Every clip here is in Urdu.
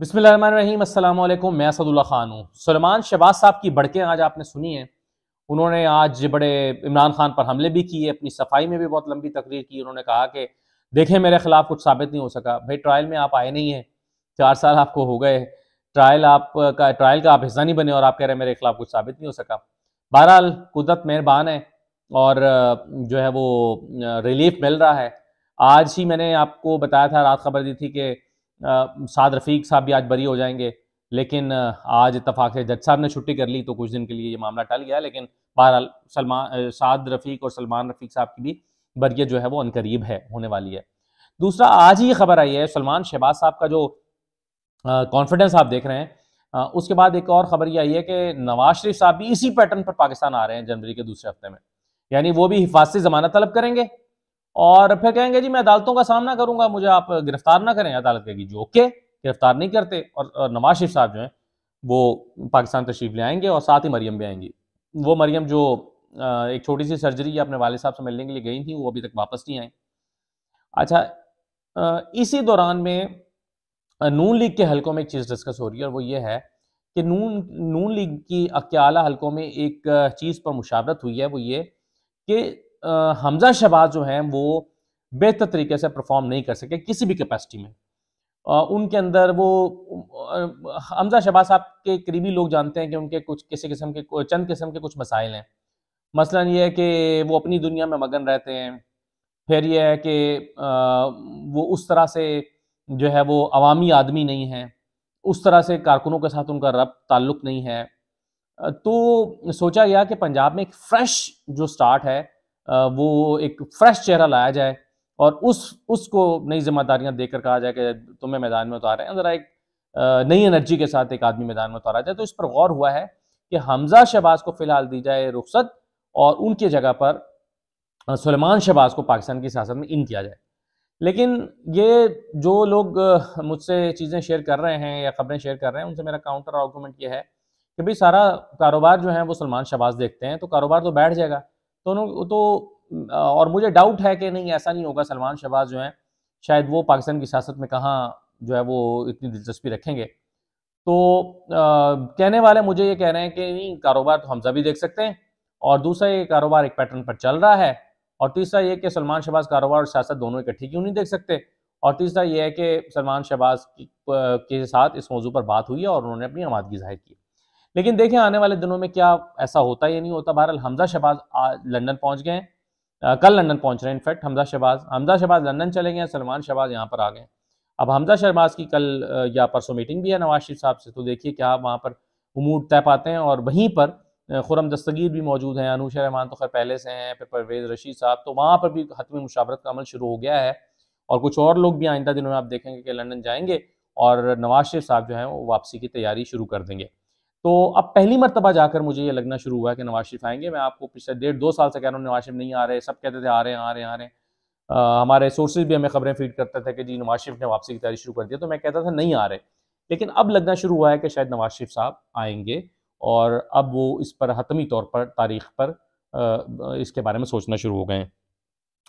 بسم اللہ الرحمن الرحیم۔ السلام علیکم، میں اسد اللہ خان ہوں۔ سلیمان شہباز صاحب کی بڑکیں آج آپ نے سنی ہیں۔ انہوں نے آج بڑے عمران خان پر حملے بھی کیے، اپنی صفائی میں بھی بہت لمبی تقریر کی۔ انہوں نے کہا کہ دیکھیں میرے خلاف کچھ ثابت نہیں ہو سکا۔ بھائی ٹرائل میں آپ آئے نہیں ہیں، 4 سال آپ کو ہو گئے، ٹرائل کا آپ حصہ نہیں بنے اور آپ کہہ رہے ہیں میرے خلاف کچھ ثابت نہیں ہو سکا۔ بہرحال قدرت مہربان ہے اور جو ہے وہ ریلیف مل رہا ہے۔ آج ہی میں نے آپ کو بتایا تھا، رات خبر دی تھی کہ سعد رفیق صاحب بھی آج بری ہو جائیں گے، لیکن آج اتفاق سے جج صاحب نے چھٹی کر لی تو کچھ دن کے لیے یہ معاملہ ٹل گیا۔ لیکن بہرحال سعد رفیق اور سلمان رفیق صاحب کی بھی بریت جو ہے وہ عنقریب ہے، ہونے والی ہے۔ دوسرا، آج ہی یہ خبر آئی ہے سلمان شہباز صاحب کا جو کانفیڈنس آپ دیکھ رہے ہیں، اس کے بعد ایک اور خبر یہ آئی ہے کہ نواز شریف صاحب بھی اسی پیٹرن پر پاکستان آ رہے ہیں جنوری کے دوسرے ہفتے میں، یعنی وہ بھی حفاظتی ضمانت طلب کریں گے اور پھر کہیں گے جی میں عدالتوں کا سامنا کروں گا، مجھے آپ گرفتار نہ کریں۔ عدالت کہے گی جو اوکے، گرفتار نہیں کرتے، اور نواز شریف صاحب جو ہیں وہ پاکستان تشریف لے آئیں گے اور ساتھ ہی مریم بھی آئیں گی۔ وہ مریم جو ایک چھوٹی سی سرجری اپنے والد صاحب سے ملنے کے لیے گئی تھیں، وہ ابھی تک واپس نہیں آئیں۔ اچھا، اسی دوران میں نون لیگ کے حلقوں میں ایک چیز ڈسکس ہو رہی ہے اور وہ یہ ہے کہ نون لیگ کی اعلیٰ حلقوں میں ایک چیز پر مشاورت ہوئی ہے، وہ یہ کہ حمزہ شہباز جو ہیں وہ بہتر طریقے سے پرفارم نہیں کر سکے کسی بھی کیپیسٹی میں۔ ان کے اندر وہ حمزہ شہباز صاحب کے قریبی لوگ جانتے ہیں کہ ان کے چند قسم کے کچھ مسائل ہیں۔ مثلا یہ ہے کہ وہ اپنی دنیا میں مگن رہتے ہیں، پھر یہ ہے کہ وہ اس طرح سے جو ہے وہ عوامی آدمی نہیں ہیں، اس طرح سے کارکنوں کے ساتھ ان کا ربط تعلق نہیں ہے۔ تو سوچا گیا کہ پنجاب میں ایک فریش جو سٹارٹ ہے، وہ ایک فریش چہرہ لایا جائے اور اس کو نئی ذمہ داریاں دے کر کہا جائے کہ تمہیں میدان میں اتارا ہے، ذرا ایک نئی انرجی کے ساتھ ایک آدمی میدان میں اتارا جائے۔ تو اس پر غور ہوا ہے کہ حمزہ شہباز کو فی الحال دی جائے رخصت اور ان کی جگہ پر سلیمان شہباز کو پاکستان کی سیاست میں ان کیا جائے۔ لیکن یہ جو لوگ مجھ سے چیزیں شیئر کر رہے ہیں یا خبریں شیئر کر رہے ہیں، ان سے میرا کاؤنٹر آرگومنٹ یہ ہے کہ بھئی سارا کاروبار جو ہے وہ سلمان شہباز دیکھتے ہیں، تو کاروبار تو بیٹھ جائے گا۔ اور مجھے ڈاؤٹ ہے کہ نہیں، ایسا نہیں ہوگا۔ سلمان شہباز جو ہیں شاید وہ پاکستان کی سیاست میں کہاں جو ہے وہ اتنی دلچسپی رکھیں گے۔ تو کہنے والے مجھے یہ کہہ رہے ہیں کہ نہیں، کاروبار تو حمزہ بھی دیکھ سکتے ہیں، اور دوسرا یہ کاروبار ایک پیٹرن پر چل رہا ہے، اور تیسرا یہ کہ سلمان شہباز کاروبار اور سیاست دونوں اکٹھی کیوں نہیں دیکھ سکتے، اور تیسرا یہ ہے کہ سلمان شہباز کے ساتھ اس موضوع پر بات ہوئی ہے اور انہوں نے اپنی آمادگی ظاہر کی۔ لیکن دیکھیں آنے والے دنوں میں کیا ایسا ہوتا ہے یا نہیں ہوتا۔ بہرحال حمزہ شہباز لندن پہنچ گئے ہیں، کل لندن پہنچ رہے ہیں۔ انفیکٹ حمزہ شہباز لندن چلے گئے ہیں، سلمان شہباز یہاں پر آ گئے ہیں۔ اب حمزہ شہباز کی کل یا پرسوں میٹنگ بھی ہے نواز شریف صاحب سے، تو دیکھیے کیا وہاں پر امور طے پاتے ہیں۔ اور وہیں پر خرم دستگیر بھی موجود ہیں، انوشا رحمان تو خیر پہلے سے ہیں، پھر پرویز رشید صاحب، تو وہاں پر بھی حتمی مشاورت کا عمل شروع ہو گیا ہے، اور کچھ اور لوگ بھی آئندہ دنوں میں آپ دیکھیں گے کہ لندن جائیں گے اور نواز شریف صاحب جو ہیں وہ واپسی کی تیاری شروع کر دیں گے۔ تو اب پہلی مرتبہ جا کر مجھے یہ لگنا شروع ہوا ہے کہ نواز شریف آئیں گے۔ میں آپ کو پچھلے 1.5-2 سال سے کہہ رہا ہوں نواز شریف نہیں آ رہے، سب کہتے تھے آ رہے ہیں۔ ہمارے سورسز بھی ہمیں خبریں فیڈ کرتے تھے کہ جی نواز شریف نے واپسی کی تیاری شروع کر دی، تو میں کہتا تھا نہیں آ رہے، لیکن اب لگنا شروع ہوا ہے کہ شاید نواز شریف صاحب آئیں گے، اور اب وہ اس پر حتمی طور پر تاریخ پر اس کے بارے میں سوچنا شروع ہو گئے ہیں۔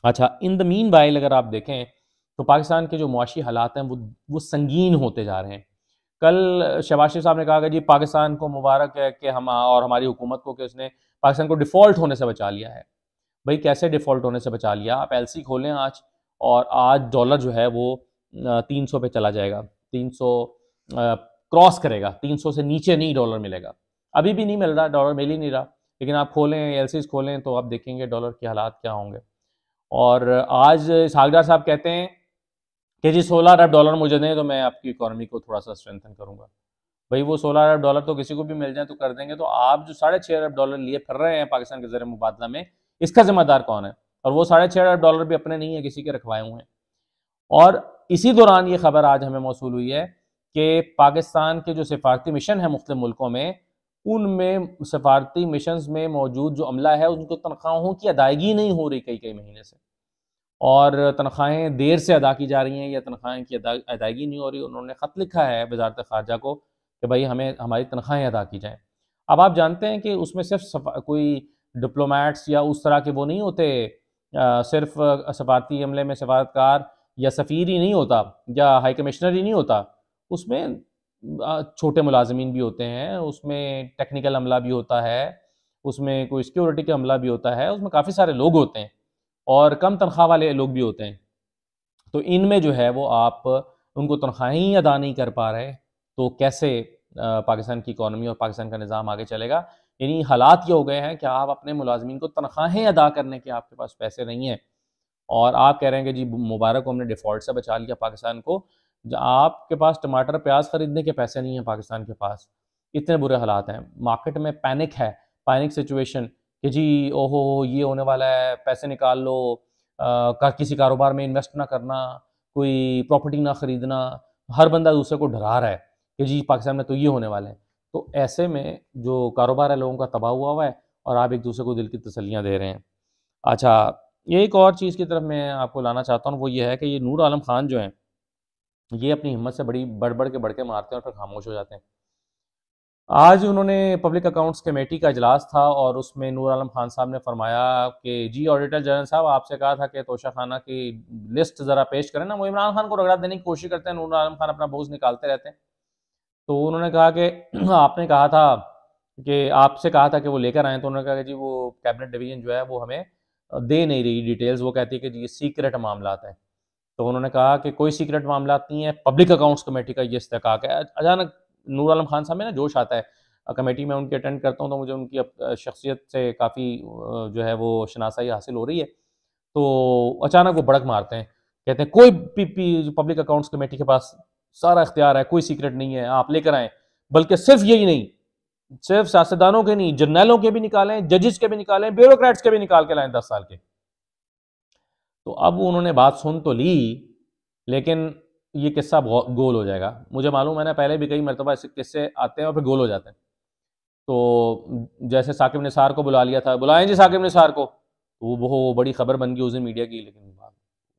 اچھا، ان دا مین وائل اگر آپ دیکھیں تو پاکستان کے جو معاشی حالات ہیں وہ سنگین ہوتے جا رہے ہیں۔ کل شہباز شریف صاحب نے کہا کہ جی پاکستان کو مبارک ہے کہ ہم اور ہماری حکومت کو کہ اس نے پاکستان کو ڈیفالٹ ہونے سے بچا لیا ہے۔ بھئی کیسے ڈیفالٹ ہونے سے بچا لیا؟ آپ ایل سی کھولیں آج، اور آج ڈالر جو ہے وہ 300 پہ چلا جائے گا، 300 کراس کرے گا، 300 سے نیچے نہیں ڈالر ملے گا۔ ابھی بھی نہیں مل رہا، ڈالر مل ہی نہیں رہا، لیکن آپ کھولیں ایل سیز کھولیں تو آپ دیکھیں گے ڈالر کے حالات کیا ہوں گے۔ اور آج اسحاق ڈار صاحب کہتے ہیں کہ جی 16 ارب ڈالر مجھے دیں تو میں آپ کی اکانومی کو تھوڑا سا اسٹرینتھن کروں گا۔ بھئی وہ 16 ارب ڈالر تو کسی کو بھی مل جائیں تو کر دیں گے، تو آپ جو 6.5 ارب ڈالر لیے پھر رہے ہیں پاکستان کے زر مبادلہ میں، اس کا ذمہ دار کون ہے؟ اور وہ 6.5 ارب ڈالر بھی اپنے نہیں ہیں، کسی کے رکھوائے ہوئے ہیں۔ اور اسی دوران یہ خبر آج ہمیں موصول ہوئی ہے کہ پاکستان کے جو سفارتی مشن ہیں مختلف ملکوں میں، ان میں سفارتی مشنز میں موجود جو عملہ ہے ان کو تنخواہوں کی ادائیگی نہیں ہو رہی کئی مہینے سے، اور تنخواہیں دیر سے ادا کی جا رہی ہیں یا تنخواہیں کی ادائیگی نہیں ہو رہی۔ انہوں نے خط لکھا ہے وزارت خارجہ کو کہ بھائی ہمیں ہماری تنخواہیں ادا کی جائیں۔ اب آپ جانتے ہیں کہ اس میں صرف کوئی ڈپلومیٹس یا اس طرح کے وہ نہیں ہوتے، صرف سفارتی عملے میں سفارتکار یا سفیر ہی نہیں ہوتا یا ہائی کمشنر ہی نہیں ہوتا، اس میں چھوٹے ملازمین بھی ہوتے ہیں، اس میں ٹیکنیکل عملہ بھی ہوتا ہے، اس میں کوئی سیکیورٹی کا عملہ بھی ہوتا ہے، اس میں کافی سارے لوگ ہوتے ہیں اور کم تنخواہ والے لوگ بھی ہوتے ہیں۔ تو ان میں جو ہے وہ آپ ان کو تنخواہیں ہی ادا نہیں کر پا رہے تو کیسے پاکستان کی اکانومی اور پاکستان کا نظام آگے چلے گا؟ یعنی حالات یہ ہو گئے ہیں کہ آپ اپنے ملازمین کو تنخواہیں ادا کرنے کے آپ کے پاس پیسے نہیں ہیں، اور آپ کہہ رہے ہیں کہ جی مبارک کو ہم نے ڈیفالٹ سے بچا لیا پاکستان کو۔ آپ کے پاس ٹماٹر پیاز خریدنے کے پیسے نہیں ہیں پاکستان کے پاس، اتنے برے حالات ہیں، مارکیٹ میں پینک ہے، پینک سچویشن کہ جی اوہو یہ ہونے والا ہے، پیسے نکال لو، کسی کاروبار میں انویسٹ نہ کرنا، کوئی پراپرٹی نہ خریدنا، ہر بندہ دوسرے کو ڈرا رہا ہے کہ جی پاکستان میں تو یہ ہونے والے ہیں۔ تو ایسے میں جو کاروبار ہے لوگوں کا تباہ ہوا ہے اور آپ ایک دوسرے کو دل کی تسلیاں دے رہے ہیں۔ اچھا، ایک اور چیز کی طرف میں آپ کو لانا چاہتا ہوں، وہ یہ ہے کہ یہ نور عالم خان جو ہیں یہ اپنی ہمت سے بڑھ کے مارتے ہیں اور پھر خاموش ہو جاتے ہیں۔ آج انہوں نے پبلک اکاؤنٹس کمیٹی کا اجلاس تھا اور اس میں نور عالم خان صاحب نے فرمایا کہ جی آڈیٹر جنرل صاحب آپ سے کہا تھا کہ توشہ خانہ کی لسٹ ذرا پیش کریں نا، وہ عمران خان کو رگڑا دینے کی کوشش کرتے ہیں، نور عالم خان اپنا بوجھ نکالتے رہتے ہیں۔ تو انہوں نے کہا کہ آپ نے کہا تھا کہ آپ سے کہا تھا کہ وہ لے کر آئیں، تو انہوں نے کہا کہ جی وہ کیبنٹ ڈویژن جو ہے وہ ہمیں دے نہیں رہی ڈیٹیلز، وہ کہتی ہے کہ جی یہ سیکرٹ معاملات ہیں۔ تو انہوں نے کہا کہ کوئی سیکرٹ معاملات نہیں ہے، پبلک اکاؤنٹس کمیٹی کا یہ استحقاق ہے۔ اچانک نور عالم خان صاحب میں نا جوش آتا ہے، کمیٹی میں ان کی اٹینڈ کرتا ہوں تو مجھے ان کی شخصیت سے کافی جو ہے وہ شناسائی حاصل ہو رہی ہے، تو اچانک وہ بڑک مارتے ہیں، کہتے ہیں کوئی پبلک اکاؤنٹس کمیٹی کے پاس سارا اختیار ہے، کوئی سیکرٹ نہیں ہے، آپ لے کر آئیں۔ بلکہ صرف یہی نہیں، صرف سیاستدانوں کے نہیں، جرنیلوں کے بھی نکالیں، ججز کے بھی نکالیں، بیوروکریٹس کے بھی نکال کے لائیں 10 سال کے۔ تو اب انہوں نے بات سن تو لی، لیکن یہ قصہ گول ہو جائے گا۔ مجھے معلوم ہے نا، پہلے بھی کئی مرتبہ ایسے قصے آتے ہیں اور پھر گول ہو جاتے ہیں۔ تو جیسے ثاقب نثار کو بلا لیا تھا، بلائیں جی ثاقب نثار کو، وہ بڑی خبر بن گئی اس دن میڈیا کی، لیکن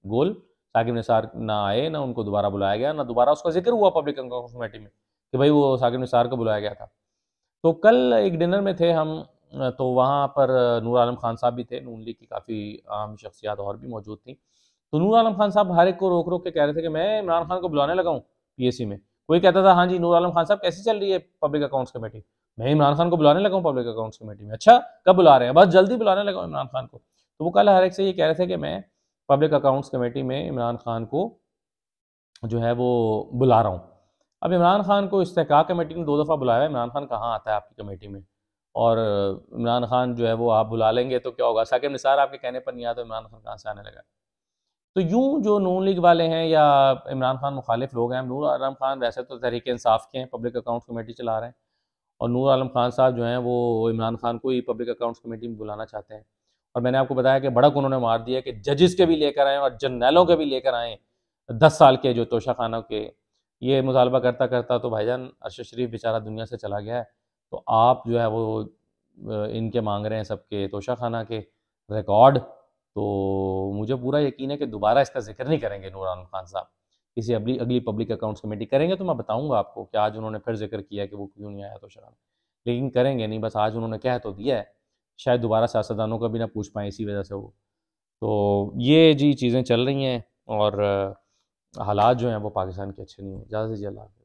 گول ثاقب نثار نہ آئے، نہ ان کو دوبارہ بلایا گیا، نہ دوبارہ اس کا ذکر ہوا پبلک اکاؤنٹس کمیٹی میں کہ بھائی وہ ثاقب نثار کو بلایا گیا تھا۔ تو کل ایک ڈنر میں تھے ہم، تو وہاں پر نور عالم خان صاحب بھی تھے، نون لیگ کی کافی اہم شخصیات اور بھی موجود تھیں۔ تو نور عالم خان صاحب ہر ایک کو روک روک کے کہہ رہے تھے کہ میں عمران خان کو بلانے لگا ہوں پی ایس سی میں۔ کوئی کہتا تھا ہاں جی نور عالم خان صاحب کیسی چل رہی ہے پبلک اکاؤنٹس کمیٹی؟ میں عمران خان کو بلانے لگا ہوں پبلک اکاؤنٹس کمیٹی میں۔ اچھا کب بلا رہے ہیں؟ بس جلدی بلانے لگا ہوں عمران خان کو۔ تو وہ کل ہر ایک سے یہ کہہ رہے تھے کہ میں پبلک اکاؤنٹس کمیٹی میں عمران خان کو جو ہے وہ بلا رہا ہوں۔ اب عمران خان کو استحقاق کمیٹی نے 2 دفعہ بلایا ہے، عمران خان کہاں آتا ہے آپ کی کمیٹی میں؟ اور عمران خان جو ہے وہ آپ بلا لیں گے تو کیا ہوگا؟ ثاقب نثار آپ کے کہنے پر نہیں آتا، عمران خان کہاں سے آنے لگا؟ تو یوں جو نون لیگ والے ہیں یا عمران خان مخالف لوگ ہیں، نور عالم خان ویسے تو تحریک انصاف کے ہیں، پبلک اکاؤنٹس کمیٹی چلا رہے ہیں، اور نور عالم خان صاحب جو ہیں وہ عمران خان کو ہی پبلک اکاؤنٹس کمیٹی میں بلانا چاہتے ہیں۔ اور میں نے آپ کو بتایا کہ بڑک انہوں نے مار دیا کہ ججز کے بھی لے کر آئیں اور جرنیلوں کے بھی لے کر آئیں، 10 سال کے جو توشہ خانہ کے۔ یہ مطالبہ کرتا کرتا تو بھائی جان ارشد شریف بیچارہ دنیا سے چلا گیا ہے، تو آپ جو ہے وہ ان کے مانگ رہے ہیں سب کے توشہ خانہ کے ریکارڈ۔ تو مجھے پورا یقین ہے کہ دوبارہ اس کا ذکر نہیں کریں گے نور عالم خان صاحب، کسی اگلی پبلک اکاؤنٹس کمیٹی کریں گے تو میں بتاؤں گا آپ کو کہ آج انہوں نے پھر ذکر کیا کہ وہ کیوں نہیں آیا توشہ خانہ، لیکن کریں گے نہیں، بس آج انہوں نے کہہ تو دیا ہے، شاید دوبارہ سیاستدانوں کا بھی نہ پوچھ پائیں اسی وجہ سے وہ۔ تو یہ جی چیزیں چل رہی ہیں اور حالات جو ہیں وہ پاکستان کے اچھے نہیں ہیں۔ اجازت دیجیے، اللہ حافظ۔